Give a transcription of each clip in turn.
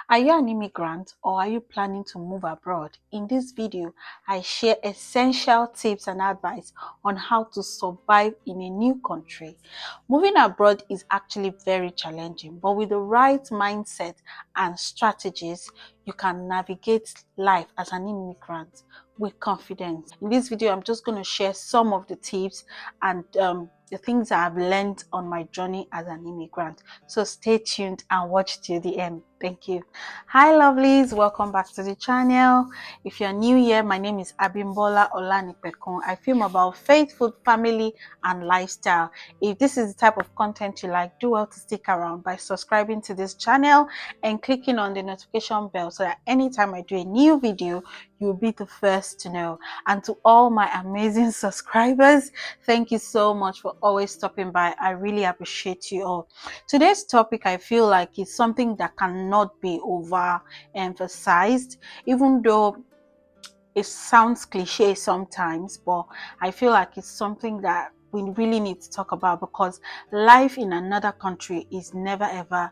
Are you an immigrant or are you planning to move abroad? In this video, I share essential tips and advice on how to survive in a new country. Moving abroad is actually very challenging, but with the right mindset and strategies, you can navigate life as an immigrant with confidence. In this video, I'm just going to share some of the tips and the things I've learned on my journey as an immigrant. So stay tuned and watch till the end. Thank you. Hi lovelies, welcome back to the channel. If you're new here, my name is Abimbola Olanipekun. I film about faith, food, family and lifestyle. If this is the type of content you like, do well to stick around by subscribing to this channel and clicking on the notification bell so that anytime I do a new video, you'll be the first to know. And to all my amazing subscribers, thank you so much for always stopping by. I really appreciate you all. Today's topic, I feel like, is something that cannot be overemphasized, even though it sounds cliche sometimes, but I feel like it's something that we really need to talk about, because life in another country is never ever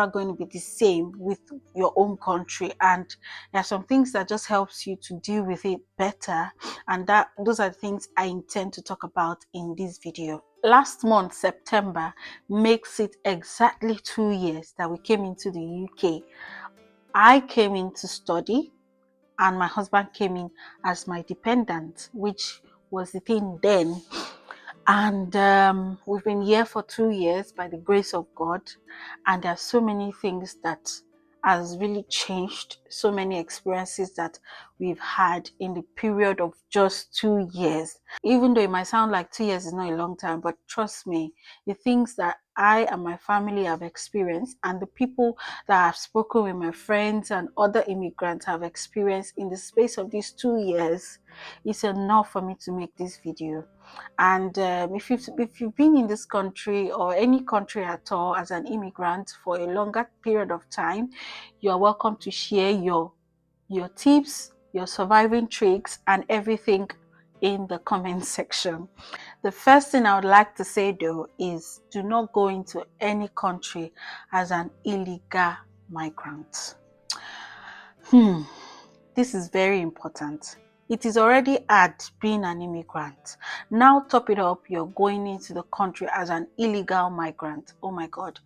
going to be the same with your own country, and there are some things that just helps you to deal with it better, and those are the things I intend to talk about in this video. Last month, September, makes it exactly 2 years that we came into the UK. I came in to study and my husband came in as my dependent, which was the thing then. And we've been here for 2 years by the grace of God, and there are so many things that has really changed, so many experiences that we've had in the period of just 2 years. Even though it might sound like 2 years is not a long time, but trust me, the things that I and my family have experienced, and the people that I've spoken with, my friends and other immigrants have experienced in the space of these 2 years, is enough for me to make this video. And if you've been in this country or any country at all as an immigrant for a longer period of time, you are welcome to share your tips, your surviving tricks and everything in the comment section. The first thing I would like to say though is, do not go into any country as an illegal migrant. This is very important. It is already hard being an immigrant. Now top it up, you're going into the country as an illegal migrant. Oh my God.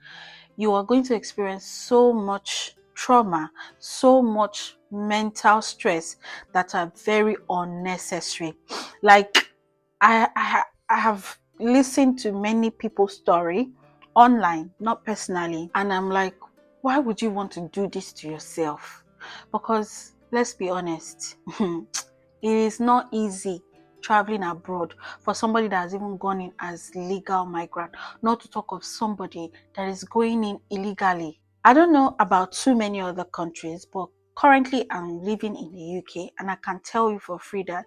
You are going to experience so much trauma, so much mental stress that are very unnecessary. Like, I have listened to many people's story online, not personally, and I'm like, why would you want to do this to yourself? Because let's be honest, it is not easy traveling abroad for somebody that has even gone in as legal migrant, not to talk of somebody that is going in illegally. I don't know about too many other countries, but currently I'm living in the UK, and I can tell you for free that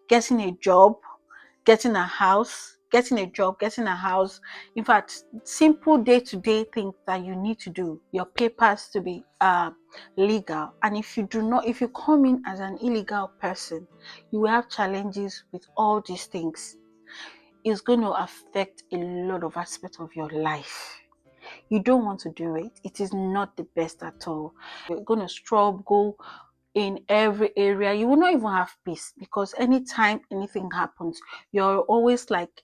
getting a job, getting a house, getting a job, getting a house, in fact, simple day-to-day things that you need to do, your papers to be legal. And if you come in as an illegal person, you will have challenges with all these things. It's going to affect a lot of aspects of your life. You don't want to do it. It is not the best at all. You're going to struggle in every area. You will not even have peace, because anytime anything happens, you're always like,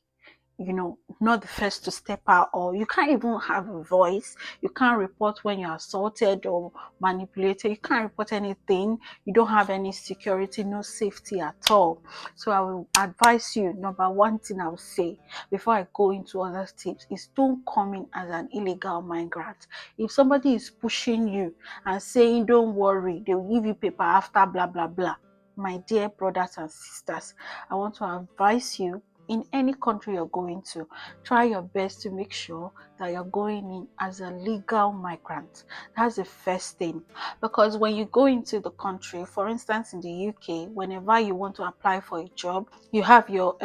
not the first to step out, or you can't even have a voice. You can't report when you're assaulted or manipulated. You can't report anything. You don't have any security, no safety at all. So I will advise you, number one thing I will say before I go into other tips is, don't come in as an illegal migrant. If somebody is pushing you and saying, don't worry, they'll give you paper after blah, blah, blah. My dear brothers and sisters, I want to advise you, in any country you're going to, try your best to make sure that you're going in as a legal migrant. That's the first thing. Because when you go into the country, for instance in the UK, whenever you want to apply for a job, you have your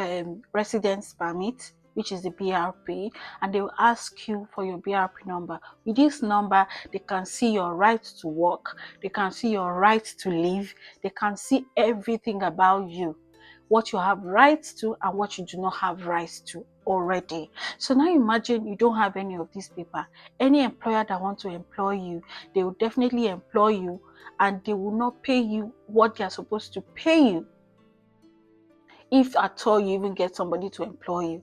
residence permit, which is the BRP, and they will ask you for your BRP number. With this number, they can see your right to work, they can see your right to live, they can see everything about you, what you have rights to and what you do not have rights to. already. So now imagine you don't have any of these paper. Any employer that wants to employ you, they will definitely employ you, and they will not pay you what they are supposed to pay you. If at all you even get somebody to employ you,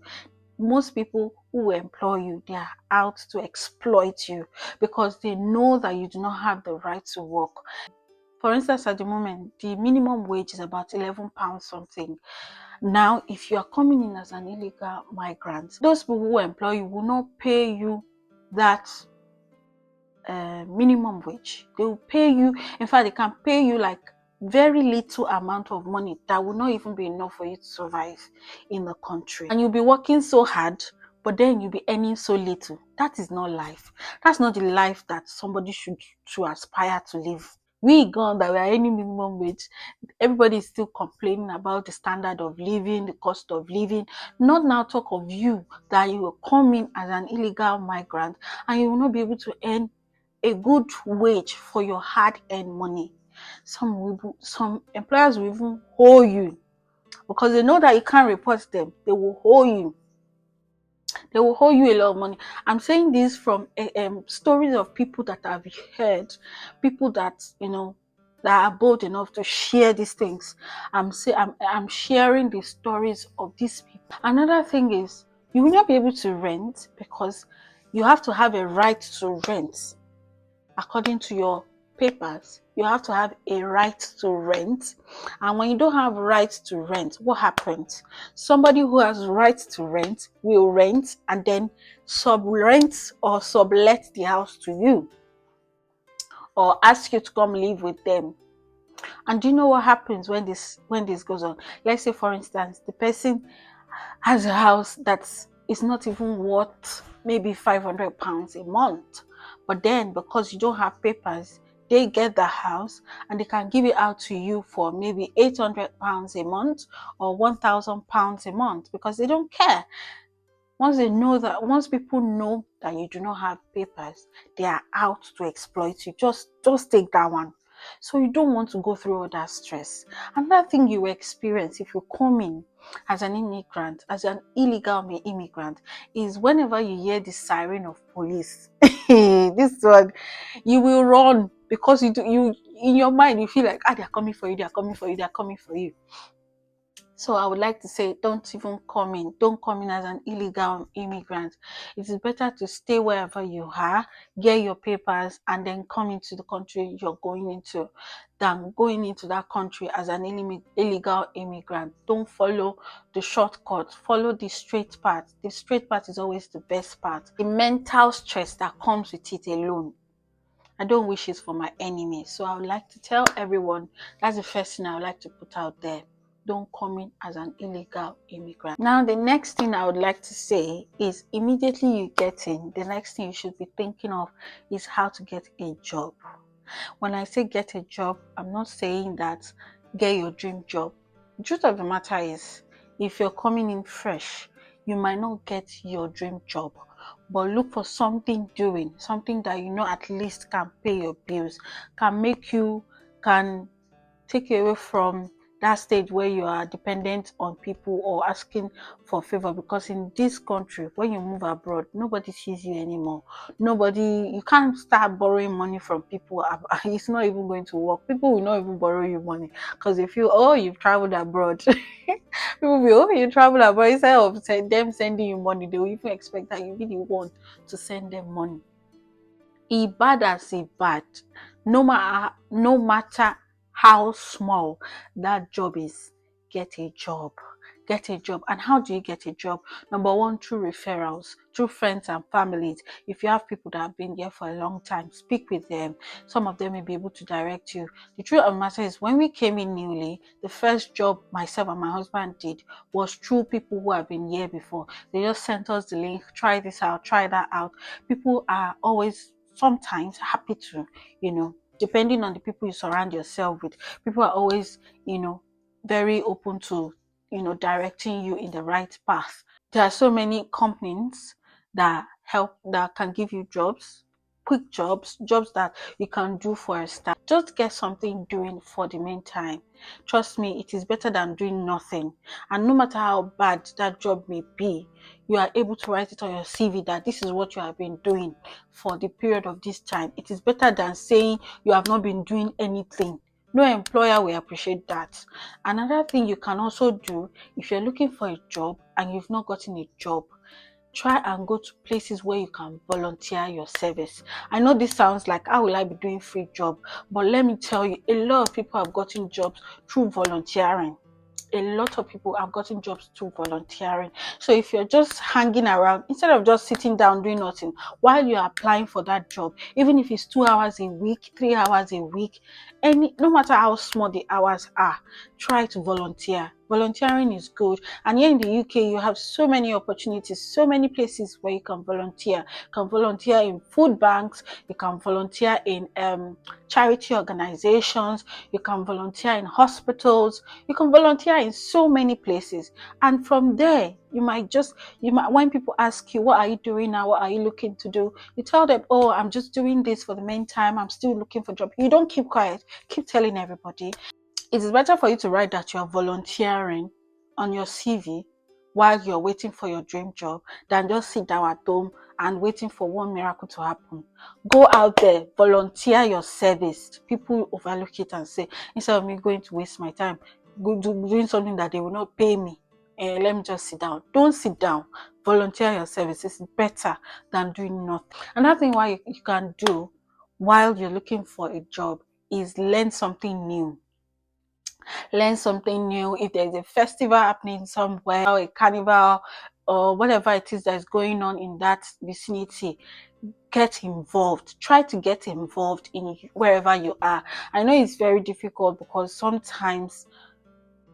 most people who employ you, they are out to exploit you because they know that you do not have the right to work. For instance, at the moment, the minimum wage is about £11 something. Now, if you are coming in as an illegal migrant, those people who employ you will not pay you that minimum wage. They will pay you, in fact, they can pay you like very little amount of money that will not even be enough for you to survive in the country. And you'll be working so hard, but then you'll be earning so little. That is not life. That's not the life that somebody should aspire to live. We gone that we are earning minimum wage. Everybody is still complaining about the standard of living, the cost of living. Not now talk of you that you will come in as an illegal migrant and you will not be able to earn a good wage for your hard-earned money. Some employers will even hold you because they know that you can't report them. They will hold you. They will hold you a lot of money. I'm saying this from stories of people that I've heard, people that that are bold enough to share these things. I'm sharing the stories of these people. Another thing is you will not be able to rent because you have to have a right to rent. According to your papers, you have to have a right to rent. And when you don't have right to rent, what happens? Somebody who has right to rent will rent and then sub-rent or sublet the house to you or ask you to come live with them. And do you know what happens when this goes on? Let's say, for instance, the person has a house that is not even worth maybe £500 a month, but then because you don't have papers, they get the house and they can give it out to you for maybe £800 a month or £1,000 a month because they don't care. Once people know that you do not have papers, they are out to exploit you. Just take that one. So you don't want to go through all that stress. Another thing you experience if you come in as an immigrant, as an illegal immigrant, is whenever you hear the siren of police, this one, you will run because you in your mind you feel like they are coming for you, they are coming for you, they are coming for you. So I would like to say, don't even come in. Don't come in as an illegal immigrant. It is better to stay wherever you are, get your papers, and then come into the country you're going into than going into that country as an illegal immigrant. Don't follow the shortcut. Follow the straight path. The straight path is always the best path. The mental stress that comes with it alone, I don't wish it for my enemies. So I would like to tell everyone, that's the first thing I would like to put out there. Don't come in as an illegal immigrant. Now, the next thing I would like to say is immediately you get in, the next thing you should be thinking of is how to get a job. When I say get a job, I'm not saying that get your dream job. The truth of the matter is, if you're coming in fresh, you might not get your dream job, but look for something doing, something that you know at least can pay your bills, can take you away from that stage where you are dependent on people or asking for favor. Because in this country, when you move abroad, nobody sees you anymore. You can't start borrowing money from people. It's not even going to work. People will not even borrow you money because they feel, oh, you've traveled abroad. People will, oh, you travel abroad. Instead of them sending you money, they will even expect that you really want to send them money. Bad as bad, no matter how small that job is, get a job. And how do you get a job? Number one, through referrals, through friends and families. If you have people that have been there for a long time, speak with them. Some of them may be able to direct you. The truth of the matter is, when we came in newly, the first job myself and my husband did was through people who have been here before. They just sent us the link, try this out, try that out. People are always sometimes happy to, depending on the people you surround yourself with, people are always, very open to, directing you in the right path. There are so many companies that can give you jobs, quick jobs that you can do for a start. just get something doing for the meantime. Trust me, it is better than doing nothing. And no matter how bad that job may be, you are able to write it on your CV that this is what you have been doing for the period of this time. It is better than saying you have not been doing anything. No employer will appreciate that. Another thing you can also do, if you're looking for a job and you've not gotten a job, try and go to places where you can volunteer your service. I know this sounds like, how will I be doing free job? But let me tell you, a lot of people have gotten jobs through volunteering. A lot of people have gotten jobs through volunteering. So if you're just hanging around, instead of just sitting down doing nothing while you're applying for that job, even if it's 2 hours a week, 3 hours a week, no matter how small the hours are, try to volunteer. Volunteering is good. And here in the UK, you have so many opportunities, so many places where you can volunteer. You can volunteer in food banks, you can volunteer in charity organizations, you can volunteer in hospitals, you can volunteer in so many places. And from there, you might, when people ask you, what are you doing now? What are you looking to do? You tell them, oh, I'm just doing this for the meantime. I'm still looking for a job. You don't keep quiet. Keep telling everybody. It is better for you to write that you're volunteering on your CV while you're waiting for your dream job than just sit down at home and waiting for one miracle to happen. Go out there, volunteer your service. People overlook it and say, instead of me going to waste my time doing something that they will not pay me, let me just sit down. Don't sit down. Volunteer your service. It's better than doing nothing. Another thing you can do while you're looking for a job is learn something new. Learn something new. If there's a festival happening somewhere, or a carnival, or whatever it is that's going on in that vicinity, get involved. Try to get involved in wherever you are. I know it's very difficult because sometimes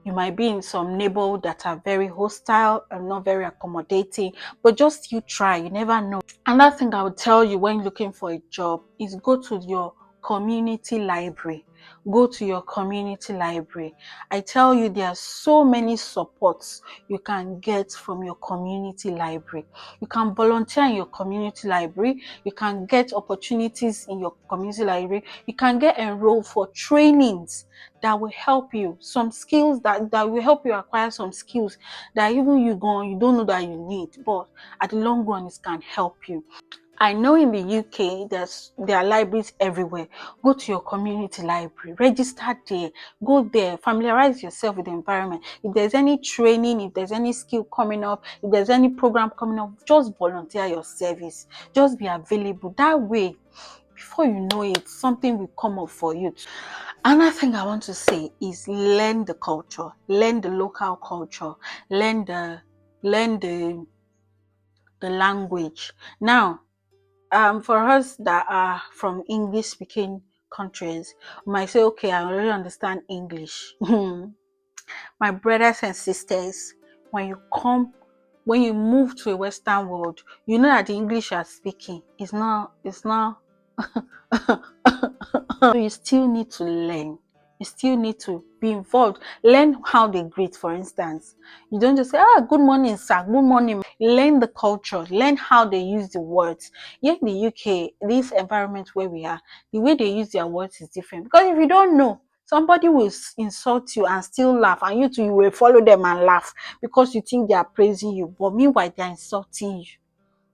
you might be in some neighborhood that are very hostile and not very accommodating, but just you try. You never know. Another thing I would tell you when looking for a job is go to your community library. Go to your community library. I tell you, there are so many supports you can get from your community library. You can volunteer in your community library. You can get opportunities in your community library. You can get enrolled for trainings that will help you. Some skills that will help you acquire some skills that even you don't know that you need, but at the long run, it can help you. I know in the UK, there are libraries everywhere. Go to your community library, register there, go there, familiarize yourself with the environment. If there's any training, if there's any skill coming up, if there's any program coming up, just volunteer your service. Just be available. That way, before you know it, something will come up for you. Another thing I want to say is learn the culture, learn the local culture, learn the language. Now, for us that are from English speaking countries, we might say, okay, I already understand English. My brothers and sisters, when you move to a Western world, you know that the English you are speaking is not so you still need to learn. You still need to be involved. Learn how they greet, for instance. You don't just say, good morning, sir, good morning. Learn the culture. Learn how they use the words. Here in the UK, this environment where we are, the way they use their words is different. Because if you don't know, somebody will insult you and still laugh, and you will follow them and laugh because you think they are praising you. But meanwhile, they are insulting you.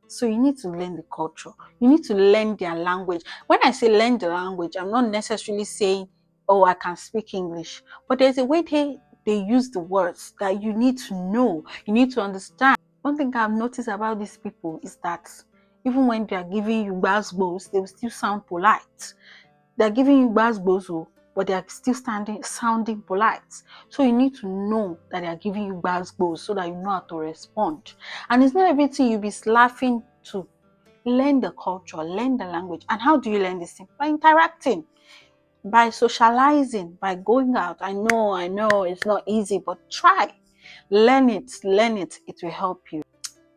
So you need to learn the culture. You need to learn their language. When I say learn the language, I'm not necessarily saying, oh, I can speak English. But there's a way they use the words that you need to know. You need to understand. One thing I've noticed about these people is that even when they are giving you gbasgbos, they will still sound polite. They're giving you gbasgbos, but they are still sounding polite. So you need to know that they are giving you gbasgbos so that you know how to respond. And it's not everything you'll be laughing to. Learn the culture, learn the language. And how do you learn this thing? By interacting, by socializing, by going out. I know it's not easy, but try. Learn it, it will help you.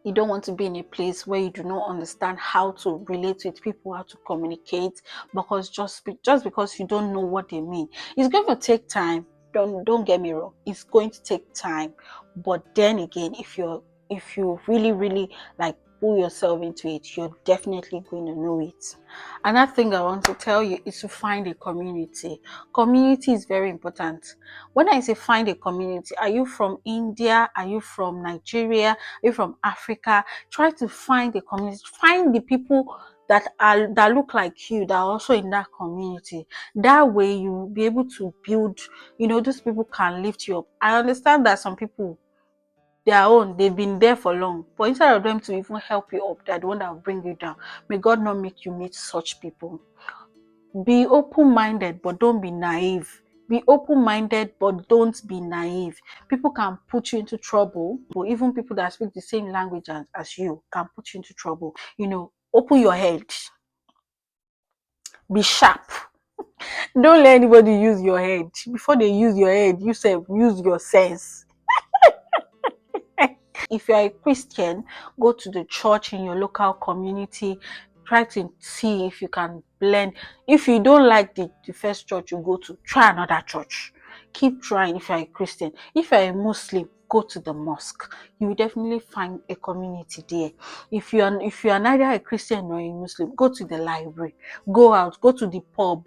You don't want to be in a place where you do not understand how to relate with people, how to communicate, because just because you don't know what they mean. It's going to take time. Don't get me wrong. It's going to take time. But then again, if you really, really like pull yourself into it, you're definitely going to know it. Another thing I want to tell you is to find a community. Community is very important. When I say find a community, are you from India? Are you from Nigeria? Are you from Africa? Try to find a community. Find the people that look like you, that are also in that community. That way you'll be able to build, those people can lift you up. I understand that some people, their own, they've been there for long, but instead of them to even help you up, they're the one that will bring you down. May God not make you meet such people. Be open-minded, but don't be naive. Be open-minded, but don't be naive. People can put you into trouble, or even people that speak the same language as you can put you into trouble. Open your head. Be sharp. Don't let anybody use your head. Before they use your head, you self use your sense. If you are a Christian, go to the church in your local community. Try to see if you can blend. If you don't like the first church you go to, try another church. Keep trying if you are a Christian. If you are a Muslim, go to the mosque. You will definitely find a community there. If you are neither a Christian nor a Muslim, go to the library. Go out, go to the pub.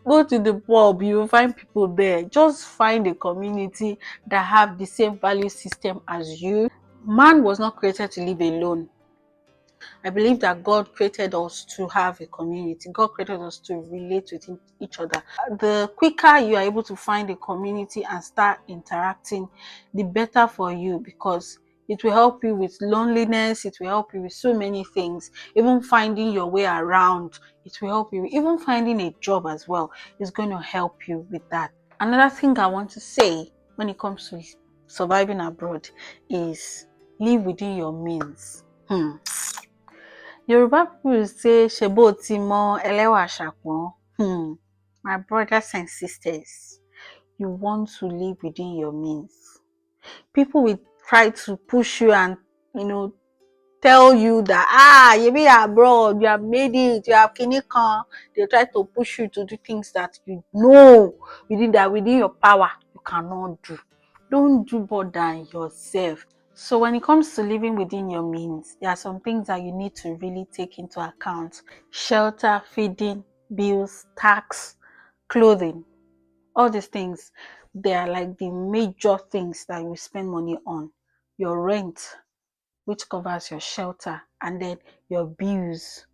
Go to the pub, you will find people there. Just find a community that have the same value system as you. Man was not created to live alone. I believe that God created us to have a community. God created us to relate with each other. The quicker you are able to find a community and start interacting, the better for you, because it will help you with loneliness. It will help you with so many things. Even finding your way around, it will help you. Even finding a job as well is going to help you with that. Another thing I want to say when it comes to surviving abroad is live within your means. Yoruba people say "Shebo ti mo elewa ṣàpọ́n." My brothers and sisters, you want to live within your means. People will try to push you and tell you that you be abroad, you have made it, you have kinikan. They try to push you to do things that you know within your power you cannot do. Don't do more than yourself. So when it comes to living within your means, there are some things that you need to really take into account. Shelter, feeding, bills, tax, clothing. All these things, they are like the major things that you spend money on. Your rent, which covers your shelter, and then your bills,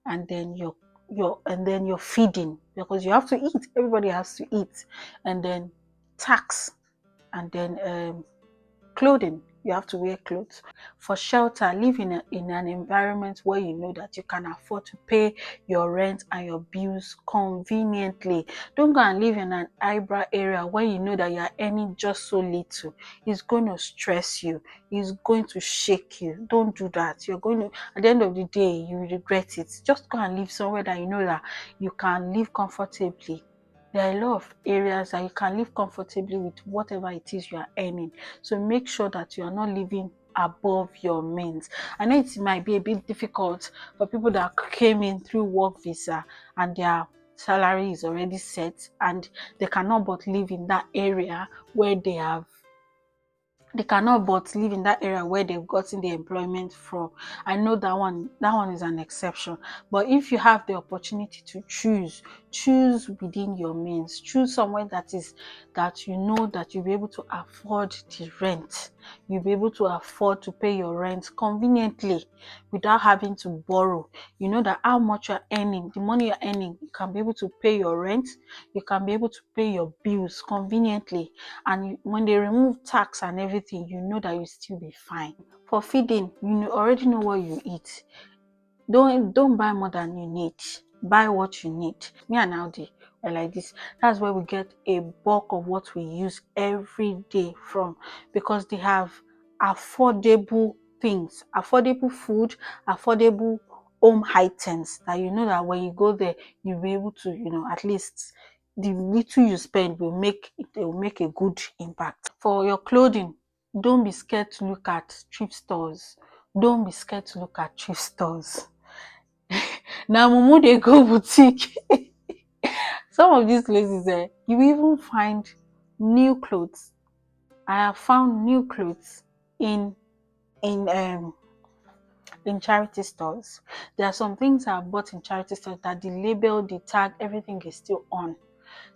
and then your feeding, because you have to eat. Everybody has to eat. And then tax, and then clothing. You have to wear clothes. For shelter, live in an environment where you know that you can afford to pay your rent and your bills conveniently. Don't go and live in an eyebrow area where you know that you are earning just so little. It's going to stress you. It's going to shake you. Don't do that. You're going to, at the end of the day, you regret it. Just go and live somewhere that you know that you can live comfortably. There are a lot of areas that you can live comfortably with whatever it is you are earning. So make sure that you are not living above your means. I know it might be a bit difficult for people that came in through work visa and their salary is already set and they cannot but live in that area where they cannot but live in that area where they've gotten the employment from. I know that one is an exception. But if you have the opportunity to choose within your means. Choose somewhere that you know that you'll be able to afford the rent. You'll be able to afford to pay your rent conveniently without having to borrow. You know that how much you're earning, the money you're earning, you can be able to pay your rent, you can be able to pay your bills conveniently. And when they remove tax and everything, you know that you still be fine. For feeding, already know what you eat. Don't buy more than you need. Buy what you need. Me and Audi are like this. That's where we get a bulk of what we use every day from, because they have affordable things, affordable food, affordable home items that you know that when you go there, you'll be able to, at least the little you spend will make a good impact. For your clothing, don't be scared to look at thrift stores. Don't be scared to look at thrift stores. Now mumu dey go boutique. Some of these places you even find new clothes. I have found new clothes in in charity stores. There are some things I've bought in charity stores that the label, the tag, everything is still on.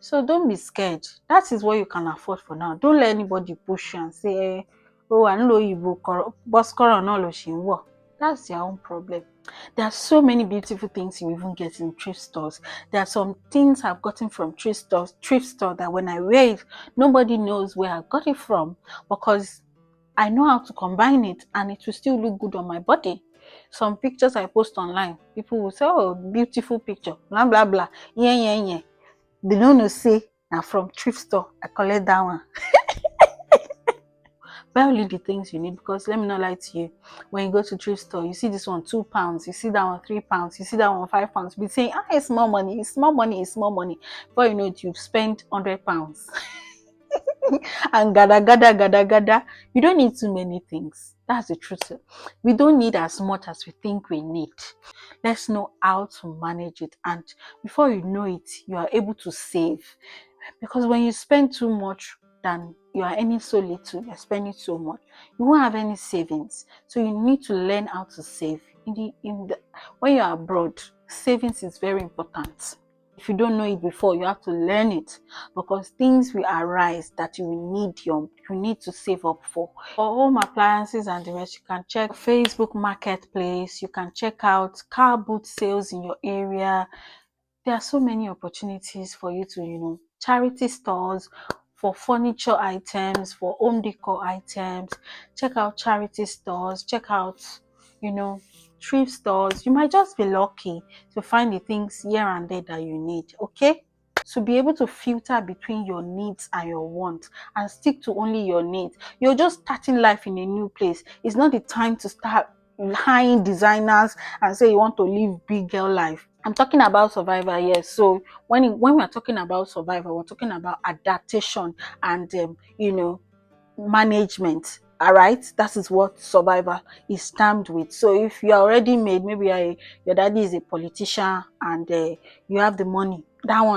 So don't be scared. That is what you can afford for now. Don't let anybody push you and say, oh, I know you boss no. That's their own problem. There are so many beautiful things you even get in thrift stores. There are some things I've gotten from thrift store that when I wear it, nobody knows where I got it from because I know how to combine it and it will still look good on my body. Some pictures I post online, people will say, oh, beautiful picture, blah, blah, blah. Yeah. They don't know say na from thrift store I collect that one. Buy only the things you need because let me not lie to you. When you go to thrift store, you see this one £2, you see that one £3, you see that one £5. Be saying, it's small money, it's small money, it's small money. But you know it, you've spent £100 and gada. You don't need too many things. That's the truth. We don't need as much as we think we need. Let's know how to manage it, and before you know it, you are able to save. Because when you spend too much than you are earning so little, you're spending so much, you won't have any savings. So you need to learn how to save. When you're abroad, savings is very important. If you don't know it before, you have to learn it because things will arise that you need to save up for. For home appliances and the rest, you can check Facebook Marketplace, you can check out car boot sales in your area. There are so many opportunities for you to, charity stores for furniture items, for home decor items. Check out charity stores, check out, thrift stores. You might just be lucky to find the things here and there that you need, okay? To be able to filter between your needs and your wants and stick to only your needs. You're just starting life in a new place. It's not the time to start hiring designers and say you want to live big girl life. I'm talking about survival, yes. So when we're talking about survival, we're talking about adaptation and management. All right, that is what survival is termed with. So if you are already made, maybe your daddy is a politician and you have the money,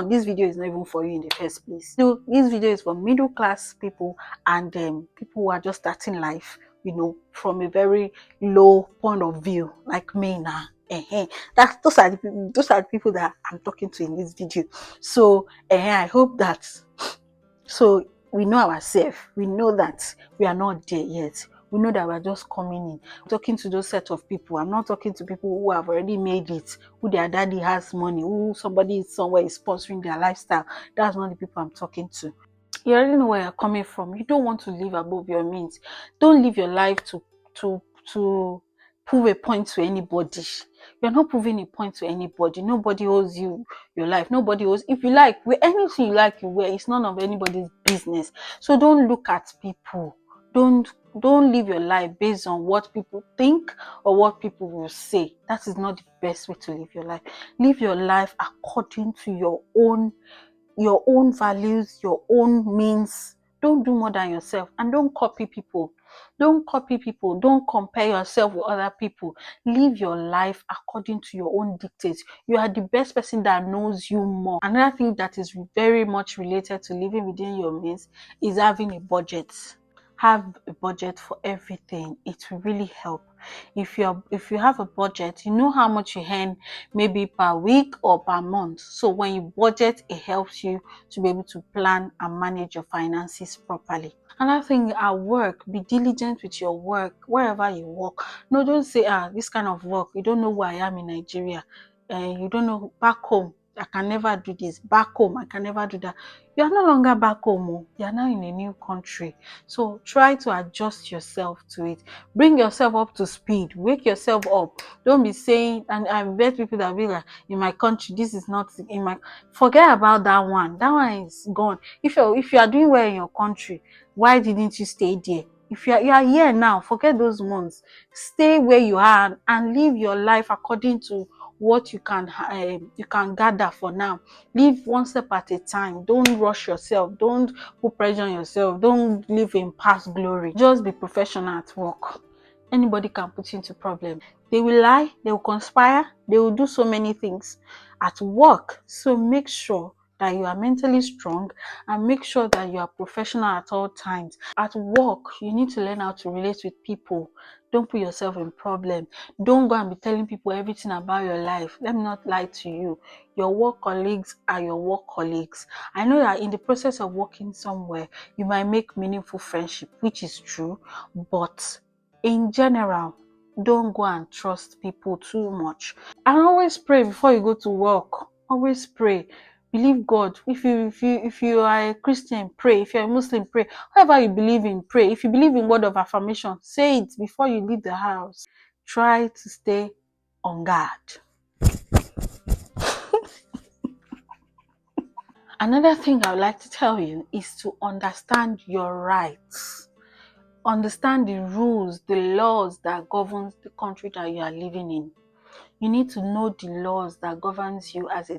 this video is not even for you in the first place. So this video is for middle class people and people who are just starting life, from a very low point of view, like me now. Those are the people that I'm talking to in this video. So I hope that we know ourselves. We know that we are not there yet. We know that we're just coming in. I'm talking to those set of people. I'm not talking to people who have already made it, who their daddy has money, who somebody somewhere is sponsoring their lifestyle. That's not the people I'm talking to. You already know where you're coming from. You don't want to live above your means. Don't live your life to prove a point to anybody. You're not proving a point to anybody. Nobody owes you your life. Nobody owes. If you like, wear anything you like, you wear. It's none of anybody's business. So don't look at people. Don't live your life based on what people think or what people will say. That is not the best way to live your life. Live your life according to your own values, your own means. Don't do more than yourself and don't copy people. Don't copy people. Don't compare yourself with other people. Live your life according to your own dictates. You are the best person that knows you more. Another thing that is very much related to living within your means is having a budget. Have a budget for everything. It will really help. If you have a budget, you know how much you earn maybe per week or per month. So when you budget, it helps you to be able to plan and manage your finances properly. Another thing at work, be diligent with your work wherever you work. No, don't say, this kind of work, you don't know who I am in Nigeria. You don't know back home. I can never do this. Back home, I can never do that. You are no longer back home. You are now in a new country. So try to adjust yourself to it. Bring yourself up to speed. Wake yourself up. Don't be saying, and I bet people that be like, in my country, this is not in my. Forget about that one. That one is gone. If you are doing well in your country, why didn't you stay there? If you are here now, forget those ones. Stay where you are and live your life according to what you can gather for now. Live one step at a time. Don't rush yourself. Don't put pressure on yourself. Don't live in past glory. Just be professional at work. Anybody can put you into problem. They will lie, they will conspire, they will do so many things at work. So make sure that you are mentally strong and make sure that you are professional at all times. At work, you need to learn how to relate with people. Don't put yourself in problem. Don't go and be telling people everything about your life. Let me not lie to you. Your work colleagues are your work colleagues. I know that in the process of working somewhere, you might make meaningful friendship, which is true. But in general, don't go and trust people too much. And always pray before you go to work. Always pray. Believe God. If you are a Christian, pray. If you're a Muslim, pray. Whatever you believe in, pray. If you believe in word of affirmation, say it before you leave the house. Try to stay on guard. Another thing I would like to tell you is to understand your rights. Understand the rules, the laws that govern the country that you are living in. You need to know the laws that governs you as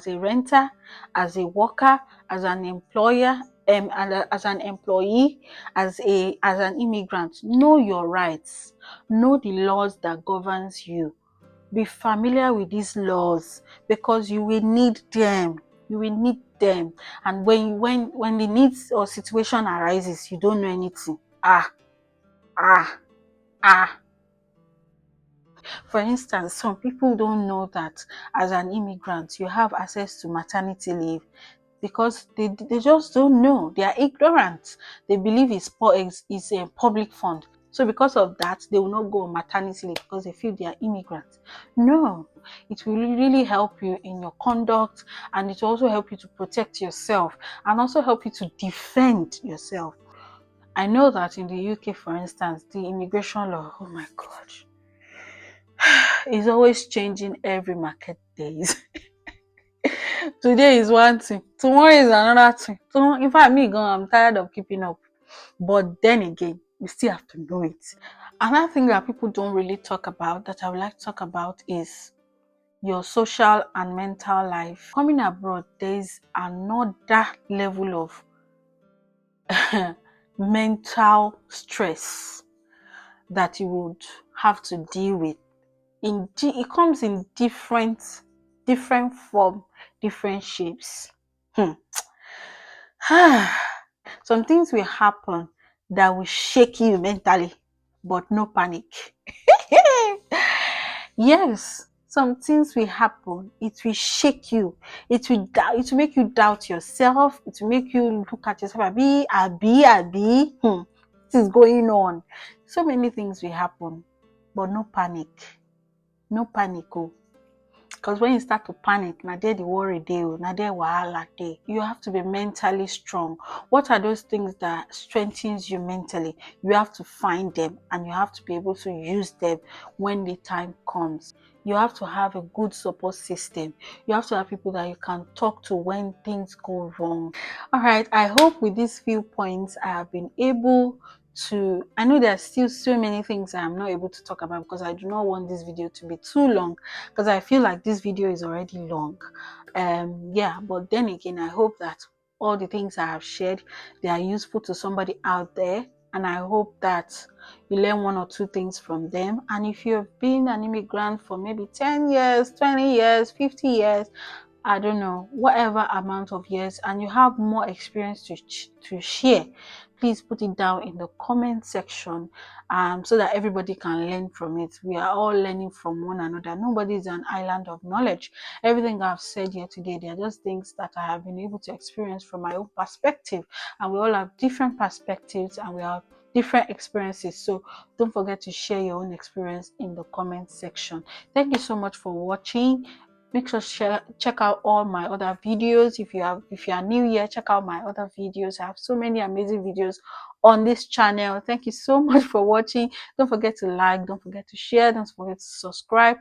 a renter, as a worker, as an employer, as an employee, as an immigrant. Know your rights. Know the laws that governs you. Be familiar with these laws because you will need them. You will need them. And when the needs or situation arises, you don't know anything. Ah, ah, ah. For instance, some people don't know that as an immigrant, you have access to maternity leave because they just don't know. They are ignorant. They believe it's a public fund. So because of that, they will not go on maternity leave because they feel they are immigrants. No, it will really help you in your conduct, and it will also help you to protect yourself and also help you to defend yourself. I know that in the UK, for instance, the immigration law, oh my God, is always changing every market days. Today is one thing, tomorrow is another thing. So in fact, I'm tired of keeping up. But then again, we still have to know it. Another thing that people don't really talk about that I would like to talk about is your social and mental life. Coming abroad, there is another level of mental stress that you would have to deal with. It comes in different form, different shapes. Some things will happen that will shake you mentally, but no panic. Yes, some things will happen. It will shake you. It will make you doubt yourself. It will make you look at yourself. Abi. What is going on? So many things will happen, but no panic. No panic. Oh. Because when you start to panic, now there the worry day, now there wahala day. You have to be mentally strong. What are those things that strengthens you mentally? You have to find them and you have to be able to use them when the time comes. You have to have a good support system. You have to have people that you can talk to when things go wrong. All right, I hope with these few points I have been able to, I know there are still so many things I'm not able to talk about because I do not want this video to be too long, because I feel like this video is already long. Yeah, but then again, I hope that all the things I have shared, they are useful to somebody out there, and I hope that you learn one or two things from them. And if you have been an immigrant for maybe 10 years, 20 years, 50 years, I don't know, whatever amount of years, and you have more experience to share, please put it down in the comment section, so that everybody can learn from it. We are all learning from one another. Nobody is an island of knowledge. Everything I've said here today, they are just things that I have been able to experience from my own perspective, and we all have different perspectives and we have different experiences. So don't forget to share your own experience in the comment section. Thank you so much for watching. Make sure to check out all my other videos. If you are new here, check out my other videos. I have so many amazing videos on this channel. Thank you so much for watching. Don't forget to like, don't forget to share, don't forget to subscribe,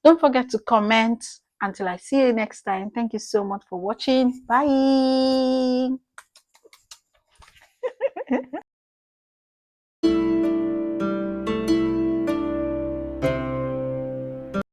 don't forget to comment. Until I see you next time, thank you so much for watching. Bye.